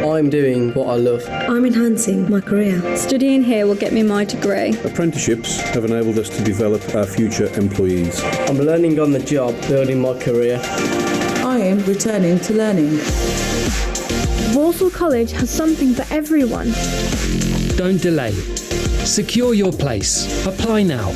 I'm doing what I love. I'm enhancing my career. Studying here will get me my degree. Apprenticeships have enabled us to develop our future employees. I'm learning on the job, building my career. I am returning to learning. Warsaw College has something for everyone. Don't delay. Secure your place. Apply now.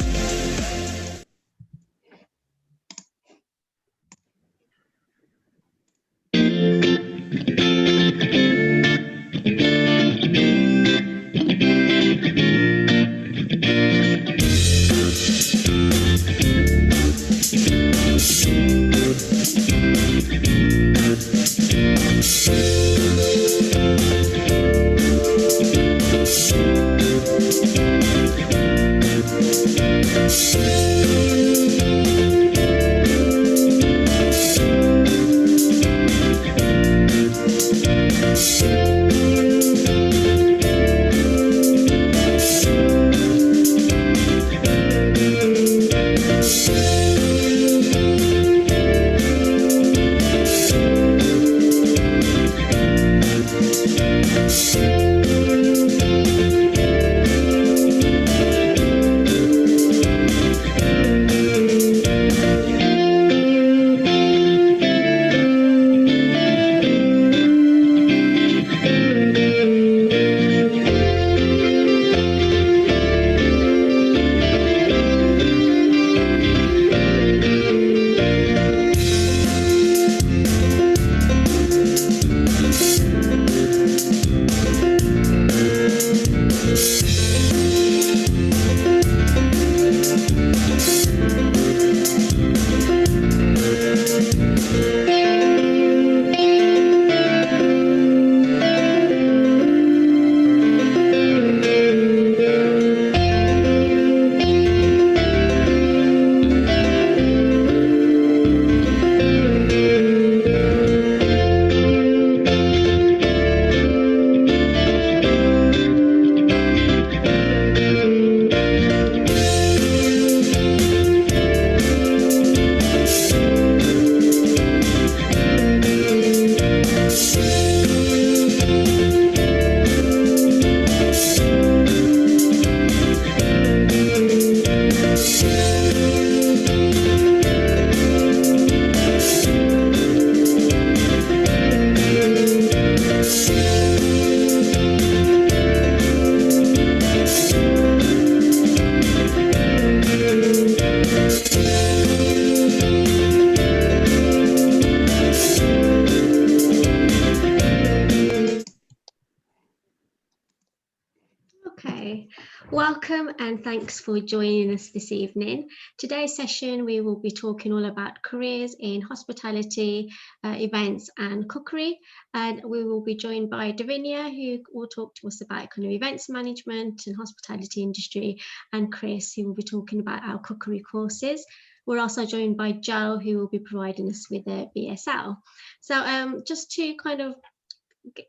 Welcome and thanks for joining us this evening. Today's session we will be talking all about careers in hospitality, events and cookery, and we will be joined by Davinia, who will talk to us about kind of events management and hospitality industry, and Chris, who will be talking about our cookery courses. We're also joined by Joe, who will be providing us with a BSL. So just to kind of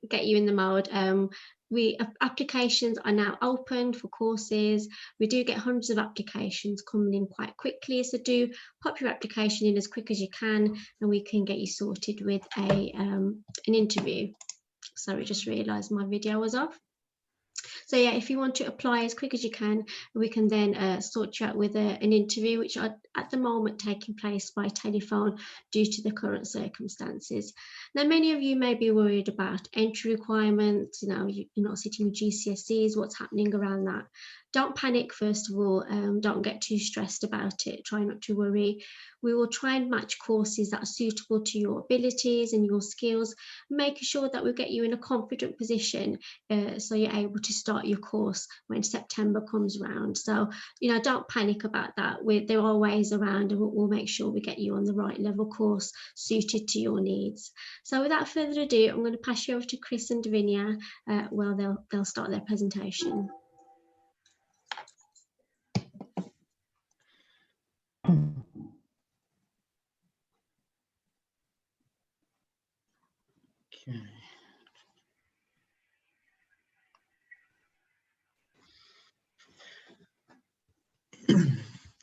get you in the mode, applications are now open for courses. We do get hundreds of applications coming in quite quickly, so do pop your application in as quick as you can and we can get you sorted with an interview. Sorry, just realised my video was off. So yeah, if you want to apply as quick as you can, we can then sort you out with an interview, which are at the moment taking place by telephone due to the current circumstances. Now, many of you may be worried about entry requirements, you know, you're not sitting with GCSEs, what's happening around that. Don't panic, first of all, don't get too stressed about it, try not to worry. We will try and match courses that are suitable to your abilities and your skills, making sure that we get you in a confident position so you're able to start your course when September comes around. So, you know, don't panic about that. There are ways around, and we'll make sure we get you on the right level course suited to your needs. So without further ado, I'm going to pass you over to Chris and Davinia while they'll start their presentation.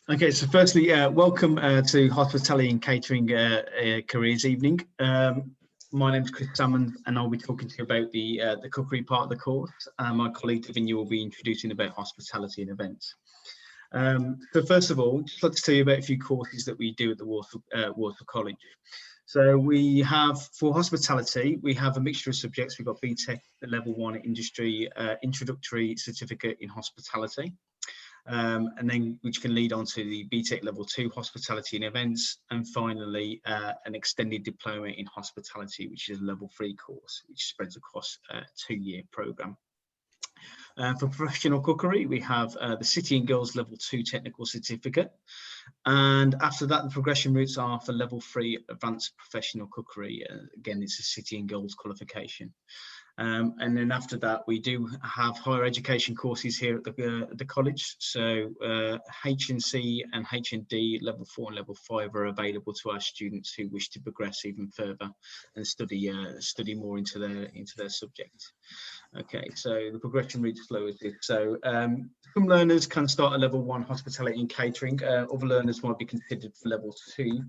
Okay, so firstly, welcome to Hospitality and Catering Careers Evening. My name is Chris Salmon, and I'll be talking to you about the cookery part of the course. My colleague Davinia will be introducing about hospitality and events. So first of all, just like to tell you about a few courses that we do at the Warsaw College. So we have, for hospitality, we have a mixture of subjects. We've got BTEC Level 1 Industry Introductory Certificate in Hospitality. And then which can lead on to the BTEC Level 2 Hospitality and Events, and finally an extended diploma in hospitality, which is a Level 3 course, which spreads across a 2-year programme. For professional cookery, we have the City and Guilds Level 2 Technical Certificate, and after that the progression routes are for Level 3 Advanced Professional Cookery. Again, it's a City and Guilds qualification. And then after that, we do have higher education courses here at the college. So HNC and HND Level 4 and Level 5 are available to our students who wish to progress even further and study more into their subject. Okay, so the progression route flow is this. So some learners can start at Level 1 Hospitality and Catering. Other learners might be considered for Level 2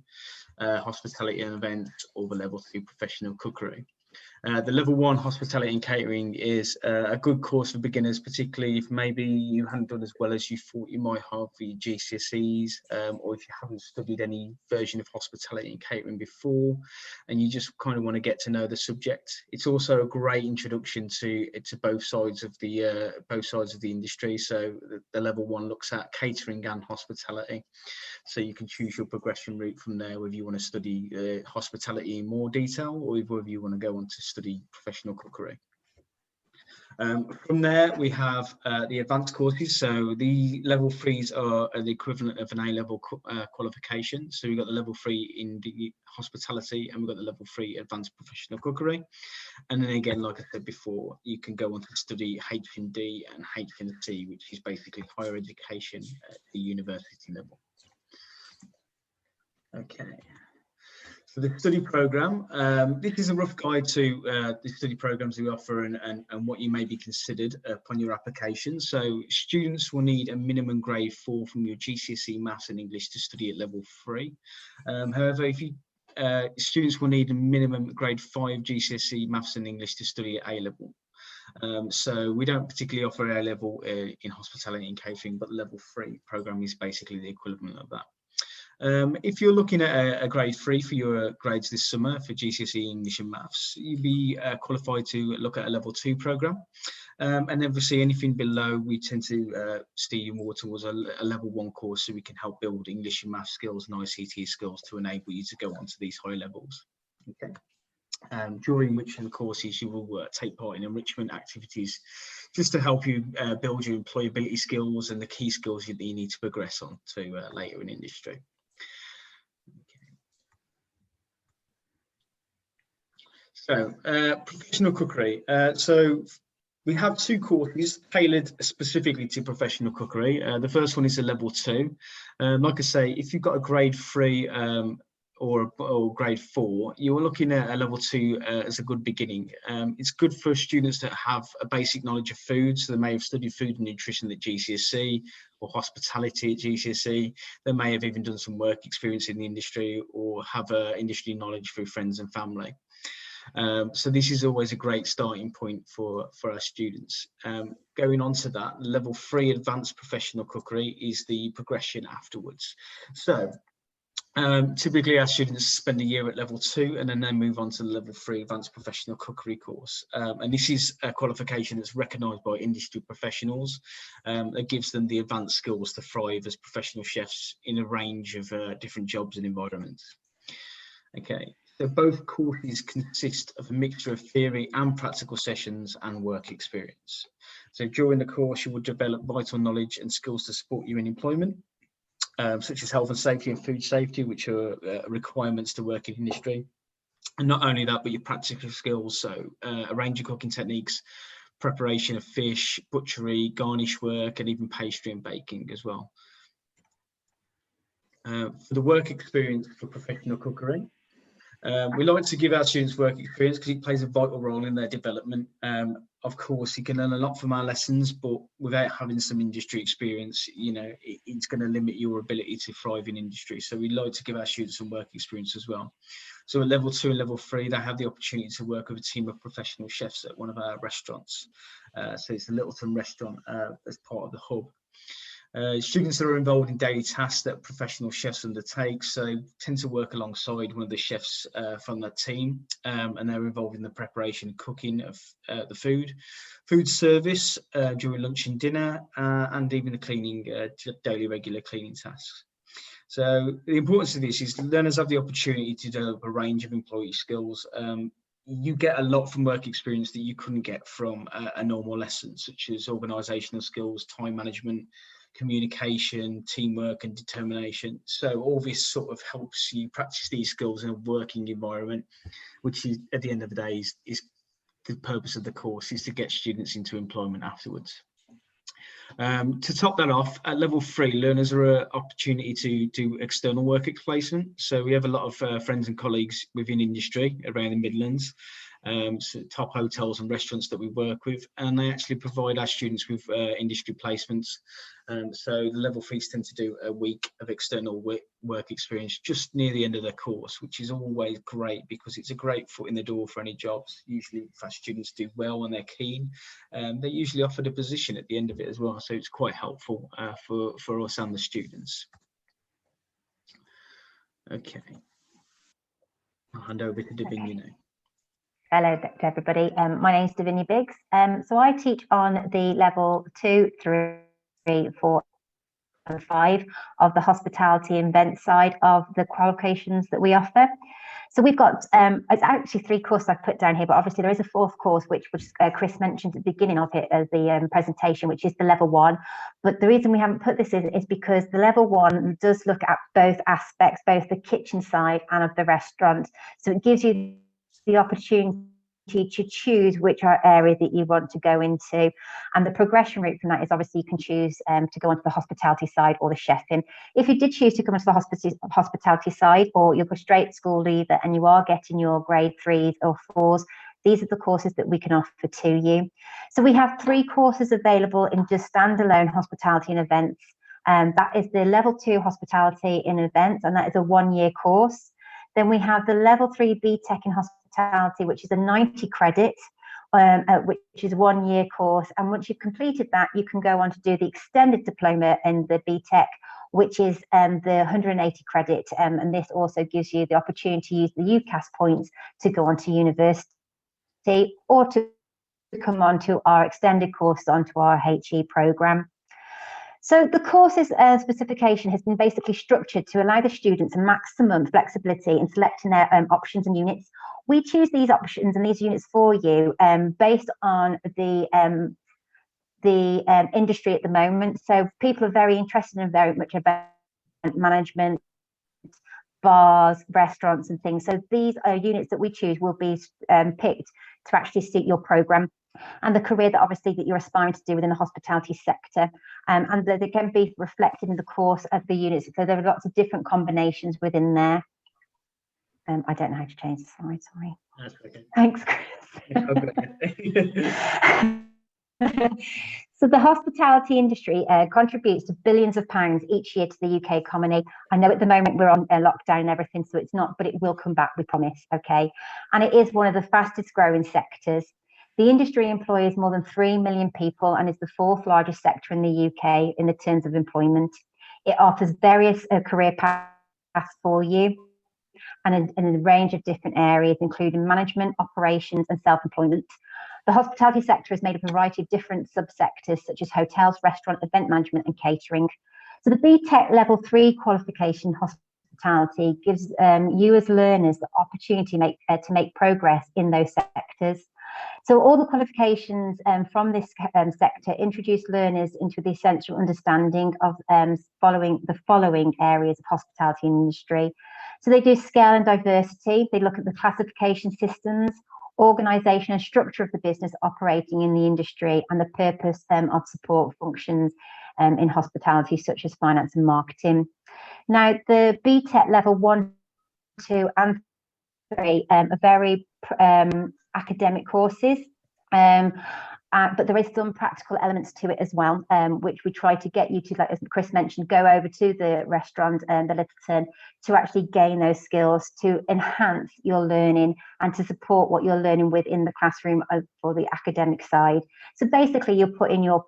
Hospitality and Events, or the Level 2 Professional Cookery. The Level 1 Hospitality and Catering is a good course for beginners, particularly if maybe you haven't done as well as you thought you might have for your GCSEs, or if you haven't studied any version of hospitality and catering before, and you just kind of want to get to know the subject. It's also a great introduction to both sides of the industry. So the Level 1 looks at catering and hospitality. So you can choose your progression route from there, whether you want to study hospitality in more detail, or whether you want to go on to study professional cookery. From there, we have the advanced courses. So the Level 3s are the equivalent of an A-level qualification. So we've got the Level 3 in the hospitality, and we've got the Level 3 advanced professional cookery. And then again, like I said before, you can go on to study HND and HNC, which is basically higher education at the university level. Okay. So the study programme, this is a rough guide to the study programmes we offer and what you may be considered upon your application. So students will need a minimum grade 4 from your GCSE Maths and English to study at Level 3. However, if you students will need a minimum grade 5 GCSE Maths and English to study at A-level. So we don't particularly offer A-level in hospitality and catering, but the Level 3 programme is basically the equivalent of that. If you're looking at a grade 3 for your grades this summer for GCSE English and Maths, you'd be qualified to look at a Level 2 programme. And then obviously anything below, we tend to steer you more towards a Level 1 course, so we can help build English and Maths skills and ICT skills to enable you to go on to these high levels. Okay. During which in the courses you will take part in enrichment activities just to help you build your employability skills and the key skills that you need to progress on to later in industry. So, professional cookery. So we have 2 courses tailored specifically to professional cookery. The first one is a Level 2. Like I say, if you've got a grade 3 or grade 4, you're looking at a Level 2 as a good beginning. It's good for students that have a basic knowledge of food, so they may have studied food and nutrition at GCSE or hospitality at GCSE. They may have even done some work experience in the industry or have industry knowledge through friends and family. So this is always a great starting point for our students. Going on to that, Level 3 Advanced Professional Cookery is the progression afterwards. So typically our students spend a year at Level 2 and then they move on to the Level 3 Advanced Professional Cookery course. And this is a qualification that's recognised by industry professionals. That gives them the advanced skills to thrive as professional chefs in a range of different jobs and environments. Okay. So both courses consist of a mixture of theory and practical sessions and work experience. So during the course, you will develop vital knowledge and skills to support you in employment, such as health and safety and food safety, which are requirements to work in industry. And not only that, but your practical skills, so a range of cooking techniques, preparation of fish, butchery, garnish work, and even pastry and baking as well. For the work experience for professional cookery, We like to give our students work experience because it plays a vital role in their development. Of course, you can learn a lot from our lessons, but without having some industry experience, it's going to limit your ability to thrive in industry. So we like to give our students some work experience as well. So at level 2 and level 3, they have the opportunity to work with a team of professional chefs at one of our restaurants. So it's a Littleton restaurant as part of the hub. Students that are involved in daily tasks that professional chefs undertake, so tend to work alongside one of the chefs from that team, and they're involved in the preparation and cooking of the food service during lunch and dinner, and even the cleaning, daily regular cleaning tasks. So the importance of this is learners have the opportunity to develop a range of employee skills. You get a lot from work experience that you couldn't get from a normal lesson, such as organisational skills, time management, communication, teamwork and determination. So all this sort of helps you practice these skills in a working environment, which is, at the end of the day, is the purpose of the course, is to get students into employment afterwards. To top that off, at level 3, learners are an opportunity to do external work placement. So we have a lot of friends and colleagues within industry around the Midlands, so top hotels and restaurants that we work with, and they actually provide our students with industry placements. So the level 3s tend to do a week of external work experience just near the end of their course, which is always great because it's a great foot in the door for any jobs. Usually if our students do well and they're keen, they're usually offered a position at the end of it as well. So it's quite helpful for us and the students. Okay, I'll hand over to Davinia now. Hello to everybody. My name is Davinia Biggs. So I teach on the level 2, 3, 4 and 5 of the hospitality and event side of the qualifications that we offer. So we've got, it's actually 3 courses I've put down here, but obviously there is a 4th course, which Chris mentioned at the beginning of it as the presentation, which is the level 1. But the reason we haven't put this in is because the level 1 does look at both aspects, both the kitchen side and of the restaurant. So it gives you the opportunity to choose which area that you want to go into, and the progression route from that is obviously you can choose to go onto the hospitality side or the chefing. If you did choose to come onto the hospitality side, or you'll go straight school leaver and you are getting your grade 3s or 4s, these are the courses that we can offer to you. So we have 3 courses available in just standalone hospitality and events, and that is the level 2 hospitality and events, and that is a 1-year course. Then we have the level 3 BTEC in hospitality, which is a 90 credit, which is a 1-year course. And once you've completed that, you can go on to do the extended diploma in the BTEC, which is the 180 credit. And this also gives you the opportunity to use the UCAS points to go on to university or to come on to our extended course onto our HE programme. So the course's specification has been basically structured to allow the students a maximum flexibility in selecting their options and units. We choose these options and these units for you based on the industry at the moment. So people are very interested in very much event management, bars, restaurants and things. So these are units that we choose will be picked to actually suit your programme and the career that obviously that you're aspiring to do within the hospitality sector, and that they can be reflected in the course of the units. So there are lots of different combinations within there. I don't know how to change the slide, sorry. That's okay. Thanks, Chris. So the hospitality industry contributes to billions of pounds each year to the UK economy. I know at the moment we're on a lockdown and everything, so it's not, but it will come back, we promise, okay? And it is one of the fastest growing sectors. The industry employs more than 3 million people and is the 4th largest sector in the UK in the terms of employment. It offers various career paths for you and in a range of different areas, including management, operations and self-employment. The hospitality sector is made up of a variety of different subsectors such as hotels, restaurant, event management and catering. So the BTEC level 3 qualification hospitality gives you as learners the opportunity to make progress in those sectors. So all the qualifications from this sector introduce learners into the essential understanding of the following areas of hospitality industry. So they do scale and diversity, they look at the classification systems, organisation and structure of the business operating in the industry, and the purpose of support functions in hospitality, such as finance and marketing. Now, the BTEC level 1, 2 and are very academic courses. But there is some practical elements to it as well, which we try to get you to, like as Chris mentioned, go over to the restaurant and the Littleton to actually gain those skills to enhance your learning and to support what you're learning within the classroom for the academic side. So basically you're putting your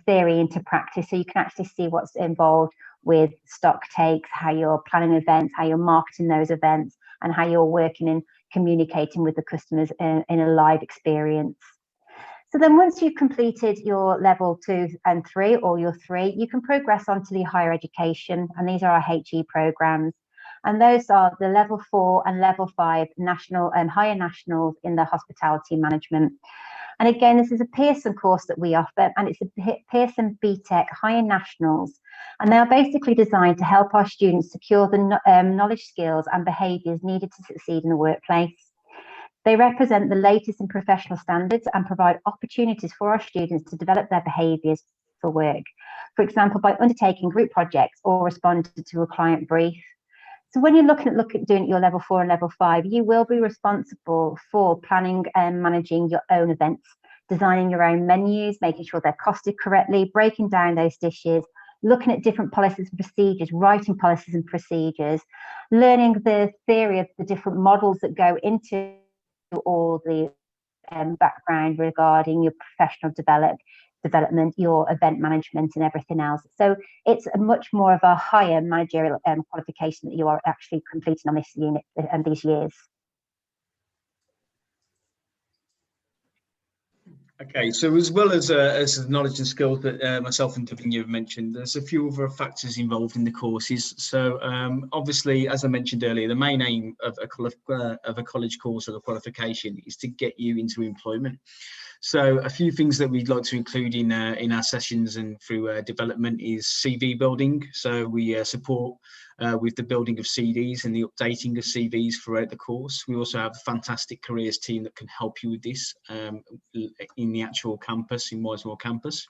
theory into practice so you can actually see what's involved with stock takes, how you're planning events, how you're marketing those events, and how you're working and communicating with the customers in a live experience. So then once you've completed your level 2 and 3 or your 3, you can progress on to the higher education, and these are our HE programs. And those are the level 4 and level 5 national and higher nationals in the hospitality management. And again, this is a Pearson course that we offer, and it's a Pearson BTEC higher nationals. And they are basically designed to help our students secure the knowledge, skills and behaviours needed to succeed in the workplace. They represent the latest in professional standards and provide opportunities for our students to develop their behaviours for work. For example, by undertaking group projects or responding to a client brief. So when you're looking at doing your level 4 and level 5, you will be responsible for planning and managing your own events, designing your own menus, making sure they're costed correctly, breaking down those dishes, looking at different policies and procedures, writing policies and procedures, learning the theory of the different models that go into all the background regarding your professional development, your event management and everything else. So it's a much more of a higher managerial qualification that you are actually completing on this unit and these years. Okay, so as well as the knowledge and skills that myself and Devin have mentioned, there's a few other factors involved in the courses. So obviously, as I mentioned earlier, the main aim of a college course or a qualification is to get you into employment. So a few things that we'd like to include in our sessions and through development is CV building. So we support with the building of CVs and the updating of CVs throughout the course. We also have a fantastic careers team that can help you with this in the actual campus, in Warsaw campus.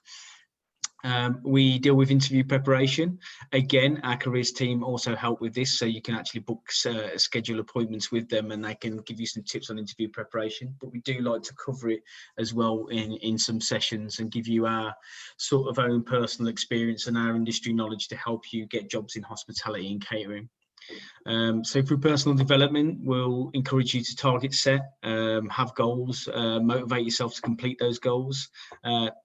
We deal with interview preparation. Again, our careers team also help with this, so you can actually book schedule appointments with them and they can give you some tips on interview preparation. But we do like to cover it as well in some sessions and give you our sort of own personal experience and our industry knowledge to help you get jobs in hospitality and catering. So through personal development, we'll encourage you to target set, have goals, motivate yourself to complete those goals,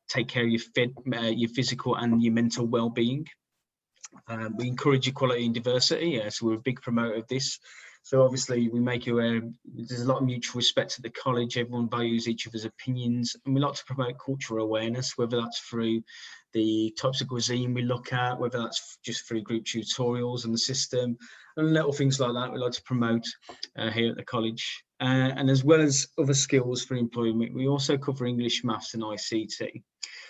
take care of your physical and your mental well-being. We encourage equality and diversity, so we're a big promoter of this. So obviously we make you aware there's a lot of mutual respect at the college, everyone values each other's opinions, and we like to promote cultural awareness, whether that's through the types of cuisine we look at, whether that's just through group tutorials and the system, and little things like that we like to promote here at the college. And as well as other skills for employment, we also cover English, Maths and ICT.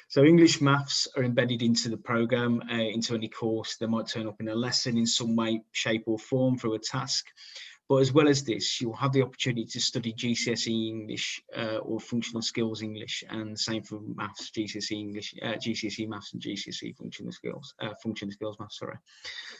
So English, Maths are embedded into the programme, into any course. They might turn up in a lesson in some way, shape or form through a task. But as well as this, you'll have the opportunity to study GCSE English or Functional Skills English, and the same for Maths, GCSE English, GCSE Maths and GCSE Functional Skills Maths, sorry.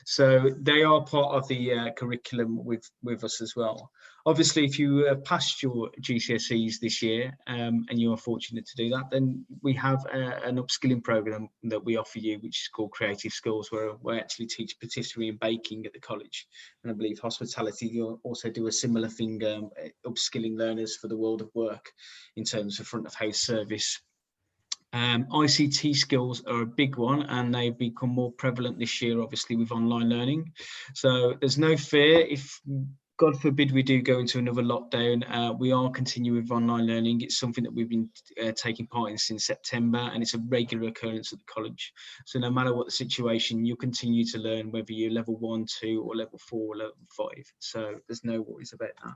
So they are part of the curriculum with us as well. Obviously, if you passed your GCSEs this year and you are fortunate to do that, then we have an upskilling programme that we offer you, which is called Creative Skills, where we actually teach patisserie and baking at the college. And I believe hospitality, you'll also do a similar thing, upskilling learners for the world of work in terms of front of house service. ICT skills are a big one, and they've become more prevalent this year, obviously, with online learning. So there's no fear if, God forbid, we do go into another lockdown. We are continuing with online learning. It's something that we've been taking part in since September, and it's a regular occurrence at the college. So no matter what the situation, you'll continue to learn, whether you're level 1, 2, or level 4, or level 5. So there's no worries about that.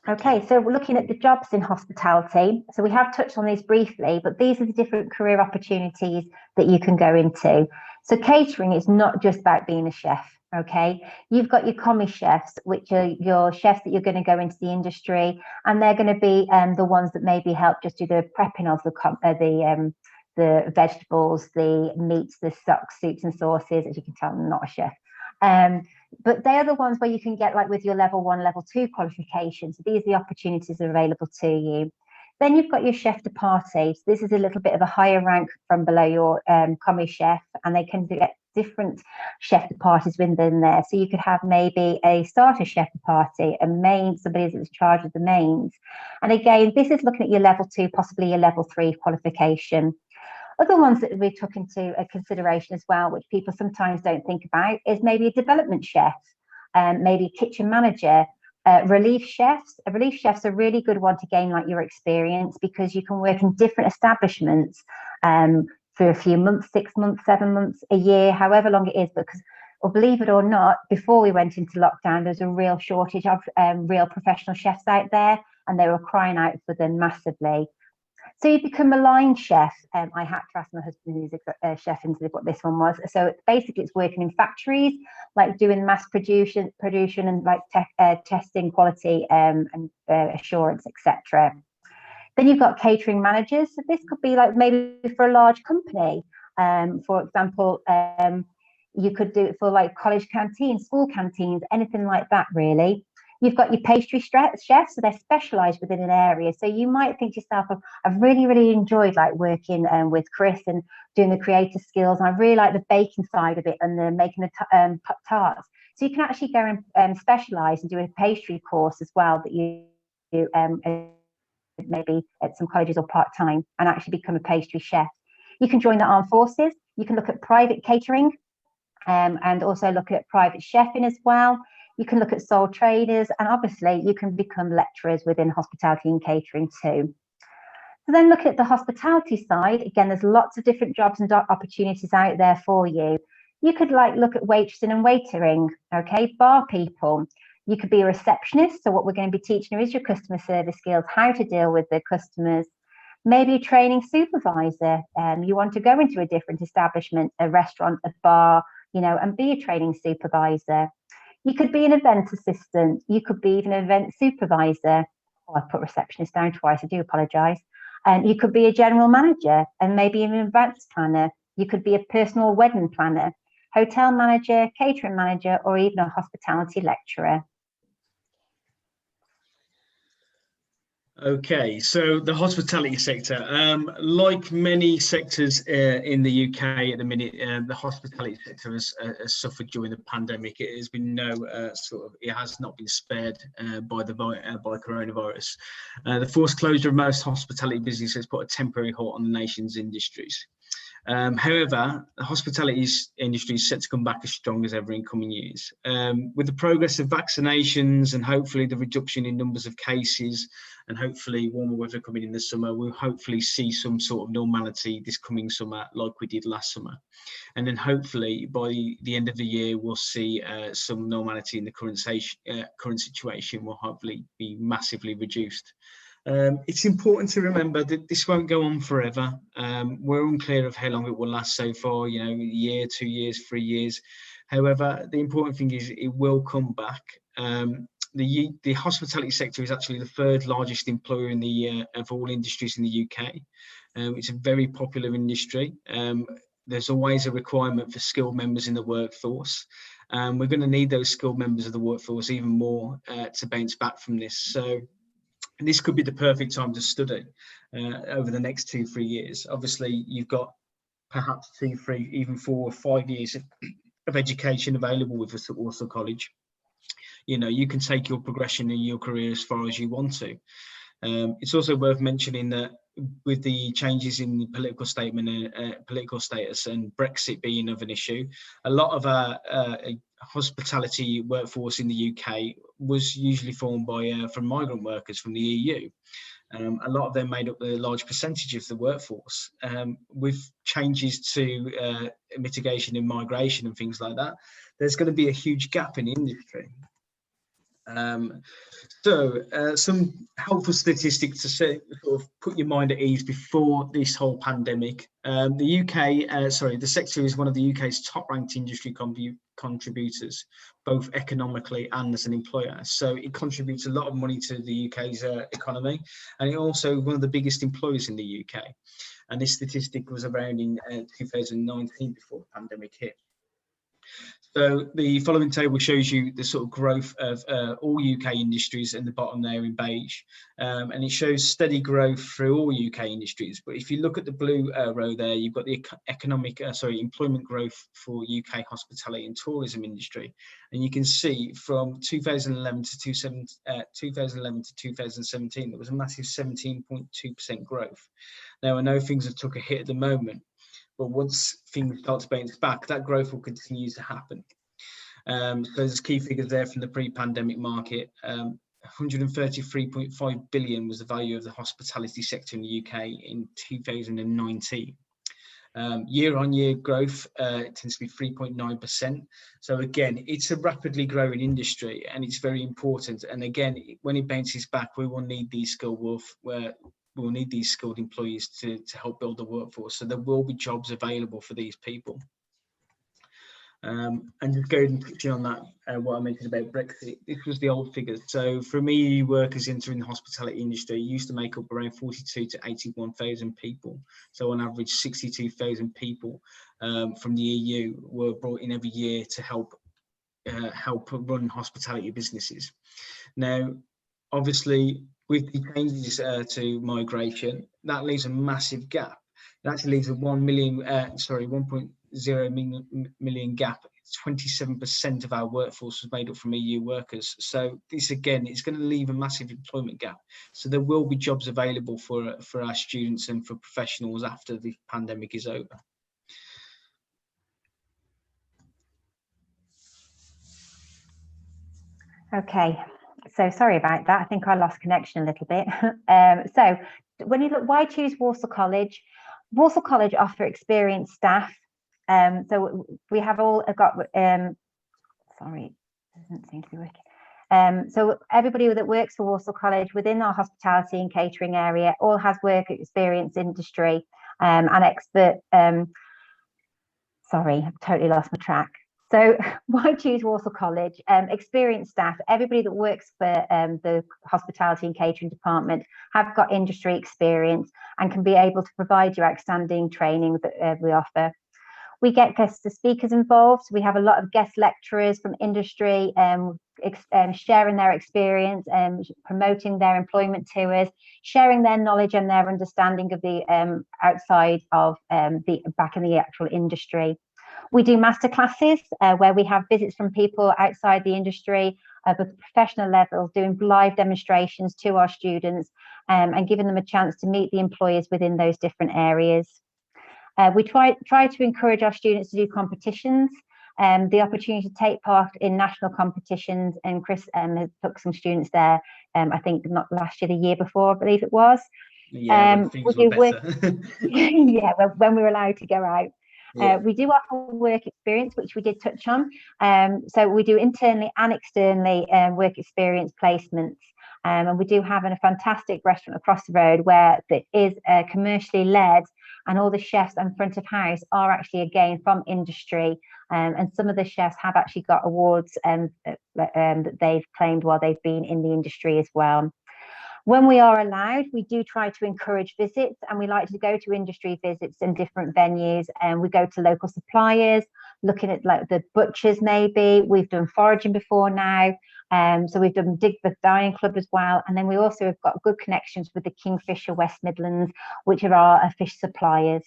Okay, so we're looking at the jobs in hospitality. So we have touched on these briefly, but these are the different career opportunities that you can go into. So catering is not just about being a chef, okay? You've got your commis chefs, which are your chefs that you're going to go into the industry, and they're going to be the ones that maybe help just do the prepping of the vegetables, the meats, the stocks, soups and sauces. As you can tell, I'm not a chef. But they are the ones where you can get like with your level 1, level 2 qualifications. So these are the opportunities available to you. Then you've got your chef de partie. So this is a little bit of a higher rank from below your commis chef, and they can get different chef de parties within there. So you could have maybe a starter chef de partie, a main, somebody that's in charge of the mains. And again, this is looking at your level 2, possibly your level 3 qualification. Other ones that we took into consideration as well, which people sometimes don't think about, is maybe a development chef, maybe a kitchen manager, relief chefs. A relief chef's a really good one to gain like your experience, because you can work in different establishments for a few months, 6 months, 7 months, a year, however long it is. Because, or believe it or not, before we went into lockdown, there's a real shortage of real professional chefs out there, and they were crying out for them massively. So you become a line chef. I had to ask my husband, who's a chef, into what this one was. So basically, it's working in factories, like doing mass production and like testing quality and assurance, etc. Then you've got catering managers. So this could be like maybe for a large company. For example, you could do it for like college canteens, school canteens, anything like that, really. You've got your pastry chefs, so they're specialised within an area. So you might think to yourself, I've really, really enjoyed like working with Chris and doing the creative skills. And I really like the baking side of it and the making the tarts. So you can actually go and specialise and do a pastry course as well that you do maybe at some colleges or part-time, and actually become a pastry chef. You can join the armed forces. You can look at private catering and also look at private chefing as well. You can look at sole traders, and obviously you can become lecturers within hospitality and catering too. So then looking at the hospitality side, again, there's lots of different jobs and opportunities out there for you. You could like look at waitressing and waitering, okay, bar people. You could be a receptionist. So what we're going to be teaching you is your customer service skills, how to deal with the customers. Maybe a training supervisor. You want to go into a different establishment, a restaurant, a bar, you know, and be a training supervisor. You could be an event assistant. You could be even an event supervisor. Oh, I put receptionist down twice. I do apologise. And you could be a general manager and maybe an events planner. You could be a personal wedding planner, hotel manager, catering manager, or even a hospitality lecturer. Okay, so the hospitality sector, like many sectors in the UK at the minute, the hospitality sector has suffered during the pandemic. It has been it has not been spared by coronavirus. The forced closure of most hospitality businesses has put a temporary halt on the nation's industries. However, the hospitality industry is set to come back as strong as ever in coming years. With the progress of vaccinations and hopefully the reduction in numbers of cases, and hopefully warmer weather coming in the summer, we'll hopefully see some sort of normality this coming summer like we did last summer. And then hopefully by the end of the year, we'll see some normality in the current situation will hopefully be massively reduced. It's important to remember that this won't go on forever. We're unclear of how long it will last so far, you know, a year, 2 years, 3 years. However, the important thing is it will come back. The hospitality sector is actually the third largest employer in the of all industries in the UK. It's a very popular industry. There's always a requirement for skilled members in the workforce. We're going to need those skilled members of the workforce even more to bounce back from this. So this could be the perfect time to study over the next 2-3 years. Obviously, you've got perhaps 2, 3, even 4 or 5 years of education available with us at Warsaw College. You know, you can take your progression in your career as far as you want to. It's also worth mentioning that with the changes in the political status and Brexit being of an issue, a lot of our hospitality workforce in the UK was usually formed by from migrant workers from the EU. A lot of them made up a large percentage of the workforce. With changes to mitigation in migration and things like that, there's going to be a huge gap in the industry. Some helpful statistics to sort of put your mind at ease before this whole pandemic. The sector is one of the UK's top-ranked industry contributors, both economically and as an employer. So it contributes a lot of money to the UK's economy, and it's also one of the biggest employers in the UK. And this statistic was around in 2019 before the pandemic hit. So the following table shows you the sort of growth of all UK industries in the bottom there in beige, and it shows steady growth through all UK industries. But if you look at the blue row there, you've got the employment growth for UK hospitality and tourism industry, and you can see from 2011 to 2017 there was a massive 17.2% growth. Now I know things have took a hit at the moment, but once things start to bounce back, that growth will continue to happen. So there's key figures there from the pre-pandemic market. 133.5 billion was the value of the hospitality sector in the UK in 2019. Year-on-year growth tends to be 3.9%. So again, it's a rapidly growing industry, and it's very important. And again, when it bounces back, we will need these we'll need these skilled employees to help build the workforce. So there will be jobs available for these people. And just going and touching on that, what I mentioned about Brexit, this was the old figures. So from EU workers entering the hospitality industry, used to make up around 42 to 81,000 people. So on average, 62,000 people from the EU were brought in every year to help run hospitality businesses. Now, obviously, with the changes to migration, that leaves a massive gap. It actually leaves a 1.0 million gap. 27% of our workforce was made up from EU workers. So this again is going to leave a massive employment gap. So there will be jobs available for our students and for professionals after the pandemic is over. Okay, so sorry about that. I think I lost connection a little bit. So when you look, why choose Warsaw College? Warsaw College offer experienced staff. So we have all got, sorry, it doesn't seem to be working. So everybody that works for Warsaw College within our hospitality and catering area all has work experience industry and expert, sorry, I've totally lost my track. So why choose Warsaw College? Experienced staff, everybody that works for the hospitality and catering department have got industry experience and can be able to provide you outstanding training that we offer. We get guest speakers involved. We have a lot of guest lecturers from industry sharing their experience and promoting their employment to us, sharing their knowledge and their understanding of the outside of back in the actual industry. We do masterclasses where we have visits from people outside the industry at the professional levels, doing live demonstrations to our students and giving them a chance to meet the employers within those different areas. We try to encourage our students to do competitions, the opportunity to take part in national competitions, and Chris has took some students there, I think not last year, the year before, I believe it was. Yeah, things were better. Yeah, when we were allowed to go out. Yeah. We do offer work experience, which we did touch on. So we do internally and externally work experience placements. And we do have a fantastic restaurant across the road where it is commercially led, and all the chefs and front of house are actually again from industry. And some of the chefs have actually got awards that they've claimed while they've been in the industry as well. When we are allowed, we do try to encourage visits, and we like to go to industry visits in different venues, and we go to local suppliers, looking at like the butchers maybe. We've done foraging before now, so we've done Digbeth Dyeing Club as well, and then we also have got good connections with the Kingfisher West Midlands, which are our fish suppliers.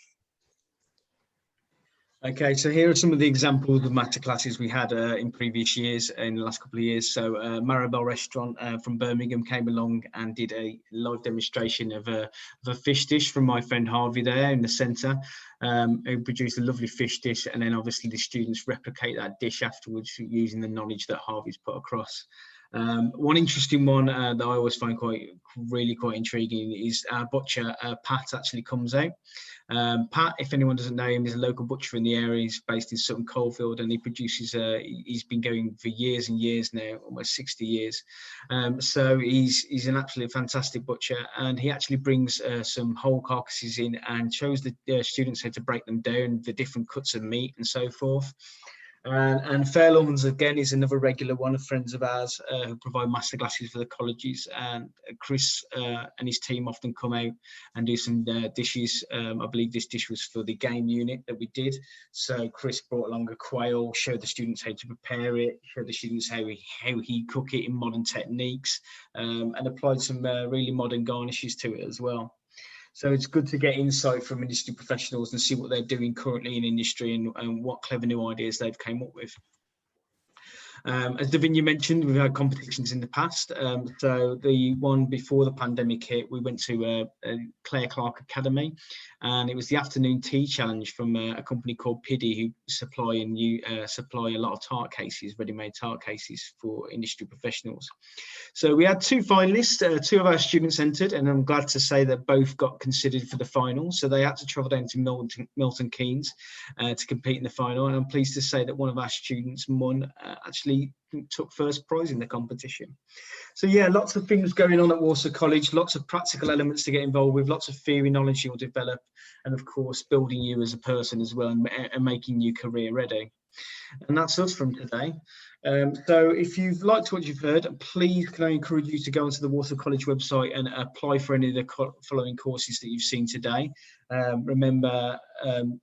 Okay, so here are some of the examples of masterclasses we had in previous years, in the last couple of years. So Maribel Restaurant from Birmingham came along and did a live demonstration of a fish dish from my friend Harvey there in the centre, who produced a lovely fish dish, and then obviously the students replicate that dish afterwards using the knowledge that Harvey's put across. One interesting one that I always find really quite intriguing is our butcher, Pat, actually comes out. Pat, if anyone doesn't know him, is a local butcher in the area. He's based in Sutton Coldfield, and he produces, he's been going for years and years now, almost 60 years. So he's an absolutely fantastic butcher, and he actually brings some whole carcasses in and shows the students how to break them down, the different cuts of meat and so forth. And Fairlawns, again, is another regular one of friends of ours who provide masterclasses for the colleges. And Chris and his team often come out and do some dishes. I believe this dish was for the game unit that we did. So Chris brought along a quail, showed the students how to prepare it, showed the students how he cook it in modern techniques, and applied some really modern garnishes to it as well. So it's good to get insight from industry professionals and see what they're doing currently in industry and what clever new ideas they've come up with. As Davinia mentioned, we've had competitions in the past. So the one before the pandemic hit, we went to Clare Clark Academy, and it was the afternoon tea challenge from a company called Piddy, who supply a lot of tart cases, ready-made tart cases for industry professionals. So we had two finalists, two of our students entered, and I'm glad to say that both got considered for the final. So they had to travel down to Milton Keynes to compete in the final, and I'm pleased to say that one of our students won, actually took first prize in the competition. So yeah, lots of things going on at Warsaw College, lots of practical elements to get involved with, lots of theory knowledge you'll develop, and of course building you as a person as well, and making you career ready. And that's us from today. So if you've liked what you've heard, please can I encourage you to go onto the Warsaw College website and apply for any of the following courses that you've seen today. Remember,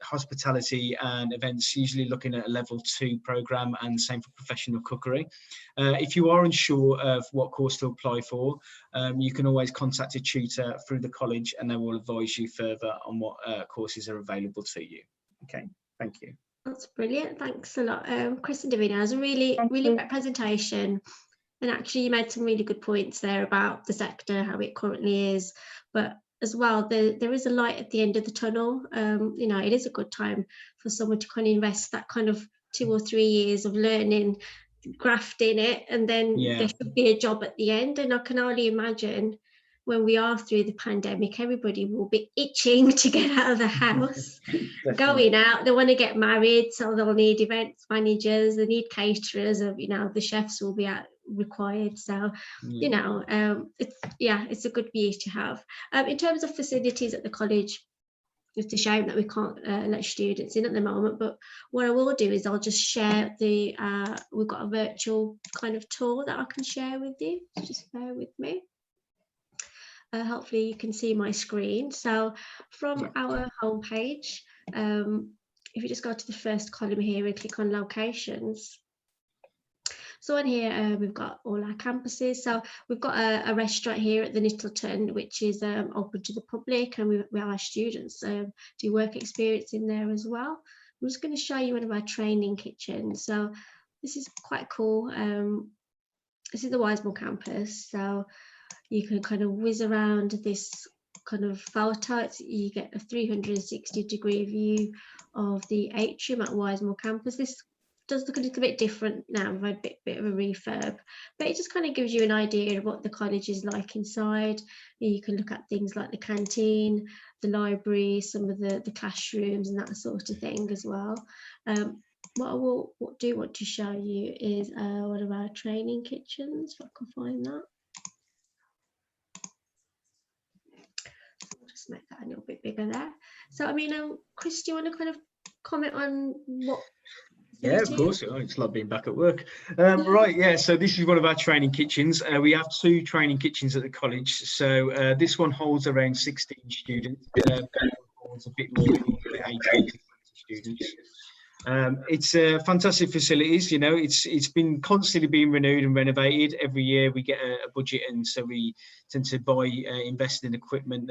hospitality and events, usually looking at a level 2 program, and same for professional cookery. If you are unsure of what course to apply for, you can always contact a tutor through the college and they will advise you further on what courses are available to you. Okay, thank you. That's brilliant. Thanks a lot, Chris and Davina. It was a really great presentation. And actually, you made some really good points there about the sector, how it currently is. But as well, there is a light at the end of the tunnel. You know, it is a good time for someone to kind of invest that kind of 2 or 3 years of learning, grafting it, and then there should be a job at the end. And I can only imagine when we are through the pandemic, everybody will be itching to get out of the house, going out. They want to get married, so they'll need events managers, they need caterers, you know, the chefs will be required. So, you know, it's a good year to have. In terms of facilities at the college, it's a shame that we can't let students in at the moment, but what I will do is I'll just share we've got a virtual kind of tour that I can share with you. So just bear with me. Hopefully you can see my screen. So from our homepage, if you just go to the first column here and click on locations. So on here, we've got all our campuses. So we've got a restaurant here at the Nittleton, which is open to the public, and we have our students do work experience in there as well. I'm just going to show you one of our training kitchens. So this is quite cool. This is the Wisemore campus. So you can kind of whiz around this kind of photo. You get a 360-degree view of the atrium at Wisemore campus. This does look a little bit different now. We've had a bit of a refurb, but it just kind of gives you an idea of what the college is like inside. You can look at things like the canteen, the library, some of the classrooms and that sort of thing as well. What I do want to show you is one of our training kitchens, if I can find that. Just make that a little bit bigger there. So I mean, Chris, do you want to kind of comment on what? Yeah, of course. It's like being back at work. Right, yeah, so this is one of our training kitchens. We have 2 training kitchens at the college. So this one holds around 16 students. Holds a bit more than 18 students. It's fantastic facilities. You know, it's been constantly being renewed and renovated. Every year we get a budget, and so we tend to invest in equipment,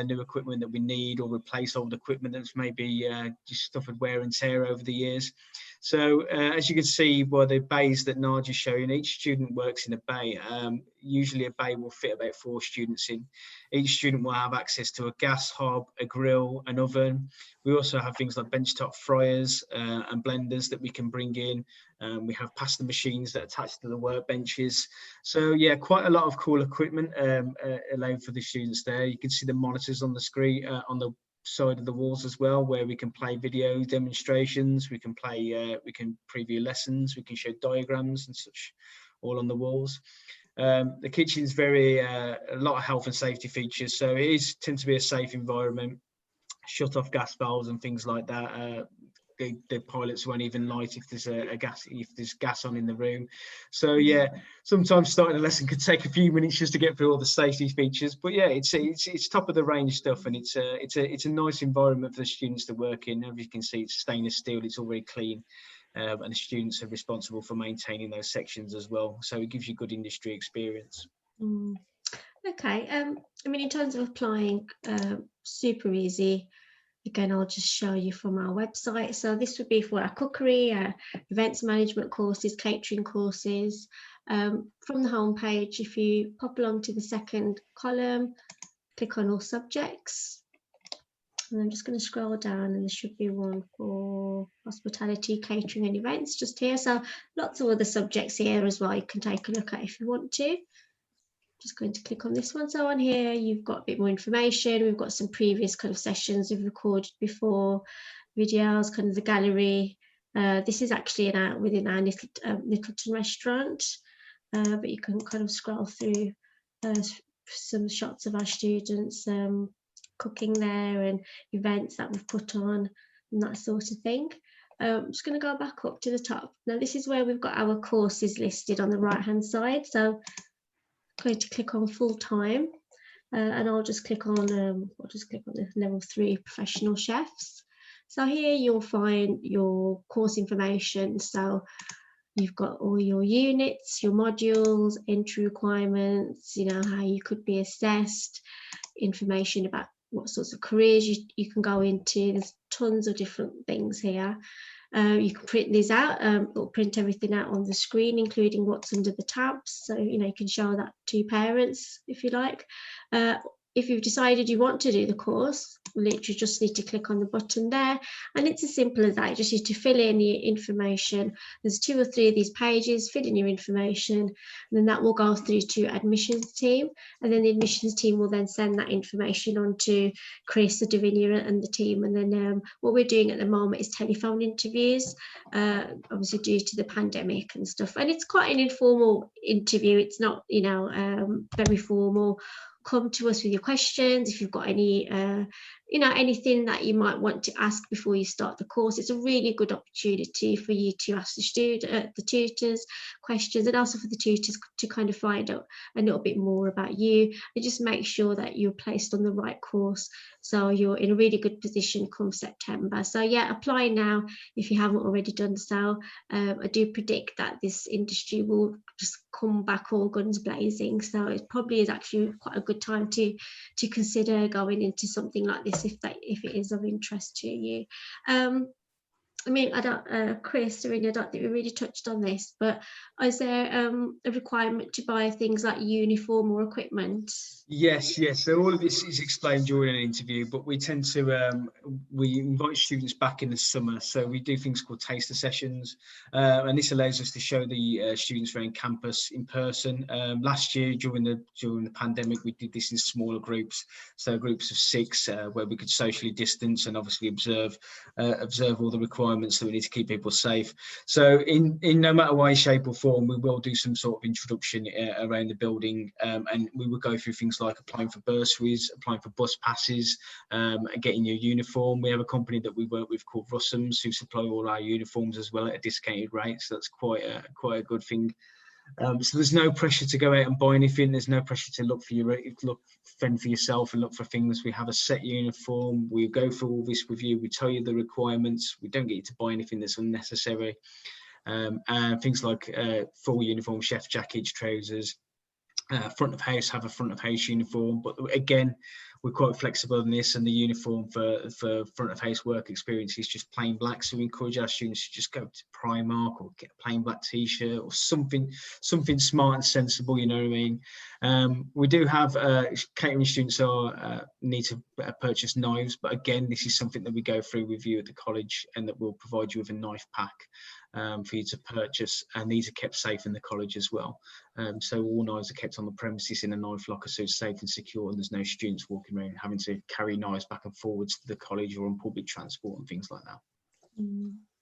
new equipment that we need, or replace old equipment that's maybe just suffered wear and tear over the years. So as you can see by the bays that Naj is showing, each student works in a bay. Usually a bay will fit about 4 students in. Each student will have access to a gas hob, a grill, an oven. We also have things like benchtop fryers and blenders that we can bring in. We have pasta machines that attach to the workbenches. So yeah, quite a lot of cool equipment allowed for the students there. You can see the monitors on the screen, on the side of the walls as well, where we can play video demonstrations, we can preview lessons, we can show diagrams and such, all on the walls. The kitchen's a lot of health and safety features, so it tends to be a safe environment. Shut off gas valves and things like that. the pilots won't even light if there's gas on in the room. So yeah, sometimes starting a lesson could take a few minutes just to get through all the safety features. But yeah, it's top of the range stuff, and it's a nice environment for the students to work in. As you can see, it's stainless steel. It's all very clean. And the students are responsible for maintaining those sections as well. So it gives you good industry experience. Okay. I mean, in terms of applying, super easy. Again, I'll just show you from our website. So this would be for our cookery, our events management courses, catering courses. From the homepage, if you pop along to the second column, click on all subjects. And I'm just going to scroll down, and there should be one for hospitality, catering and events just here. So lots of other subjects here as well you can take a look at if you want to. Just going to click on this one. So on here, you've got a bit more information. We've got some previous kind of sessions we've recorded before, videos, kind of the gallery. This is actually within our Littleton restaurant, but you can kind of scroll through some shots of our students cooking there and events that we've put on and that sort of thing. I'm just going to go back up to the top. Now this is where we've got our courses listed on the right hand side. So I'm going to click on full time, and I'll just click on the level 3 professional chefs. So here you'll find your course information. So you've got all your units, your modules, entry requirements, how you could be assessed, information about what sorts of careers you can go into. There's tons of different things here. You can print these out, or print everything out on the screen, including what's under the tabs. So, you can show that to parents if you like. If you've decided you want to do the course, literally just need to click on the button there, and it's as simple as that. You just need to fill in your information. There's 2 or 3 of these pages. Fill in your information, and then that will go through to admissions team, and then the admissions team will then send that information on to Chris, the Davinia, and the team. And then what we're doing at the moment is telephone interviews, obviously due to the pandemic and stuff, and it's quite an informal interview. It's not very formal. Come to us with your questions if you've got any anything that you might want to ask before you start the course. It's a really good opportunity for you to ask the tutors questions, and also for the tutors to kind of find out a little bit more about you, and just make sure that you're placed on the right course so you're in a really good position come September. So yeah, apply now if you haven't already done so. I do predict that this industry will just come back all guns blazing, so it probably is actually quite a good time to consider going into something like this if it is of interest to you. I mean, Chris, I don't think we really touched on this, but is there a requirement to buy things like uniform or equipment? Yes. So all of this is explained during an interview, but we tend to we invite students back in the summer. So we do things called taster sessions, and this allows us to show the students around campus in person. Last year during the pandemic, we did this in smaller groups, so groups of 6, where we could socially distance and obviously observe all the requirements that we need to keep people safe. So in no matter way, shape or form, we will do some sort of introduction around the building, and we will go through things like applying for bursaries, applying for bus passes, and getting your uniform. We have a company that we work with called Russums, who supply all our uniforms as well at a discounted rate, so that's quite a good thing. So there's no pressure to go out and buy anything. There's no pressure to fend for yourself and look for things. We have a set uniform. We go through all this with you. We tell you the requirements. We don't get you to buy anything that's unnecessary. And things like full uniform, chef jackets, trousers. Front of house have a front of house uniform, but again, we're quite flexible in this, and the uniform for front of house work experience is just plain black. So we encourage our students to just go to Primark or get a plain black t-shirt or something smart and sensible, you know what I mean? We do have catering students need to purchase knives, but again, this is something that we go through with you at the college, and that will provide you with a knife pack for you to purchase, and these are kept safe in the college as well. So all knives are kept on the premises in a knife locker, so it's safe and secure, and there's no students walking around having to carry knives back and forwards to the college or on public transport and things like that.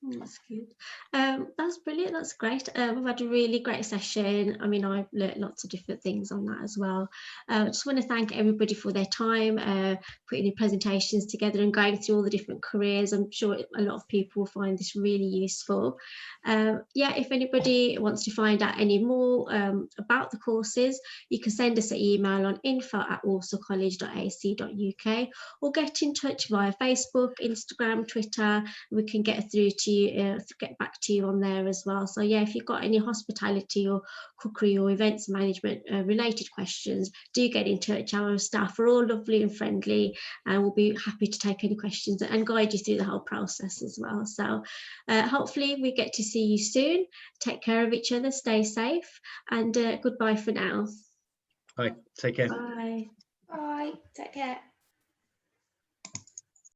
That's good. That's brilliant. That's great. We've had a really great session. I mean, I've learnt lots of different things on that as well. I just want to thank everybody for their time, putting the presentations together and going through all the different careers. I'm sure a lot of people will find this really useful. Yeah, if anybody wants to find out any more about the courses, you can send us an email on info@warsawcollege.ac.uk or get in touch via Facebook, Instagram, Twitter. We can get through to you, get back to you on there as well. So yeah, if you've got any hospitality or cookery or events management related questions, do get in touch. Our staff are all lovely and friendly, and we'll be happy to take any questions and guide you through the whole process as well. So hopefully we get to see you soon. Take care of each other, stay safe, and goodbye for now. Bye. Take care. Bye. Bye. Take care.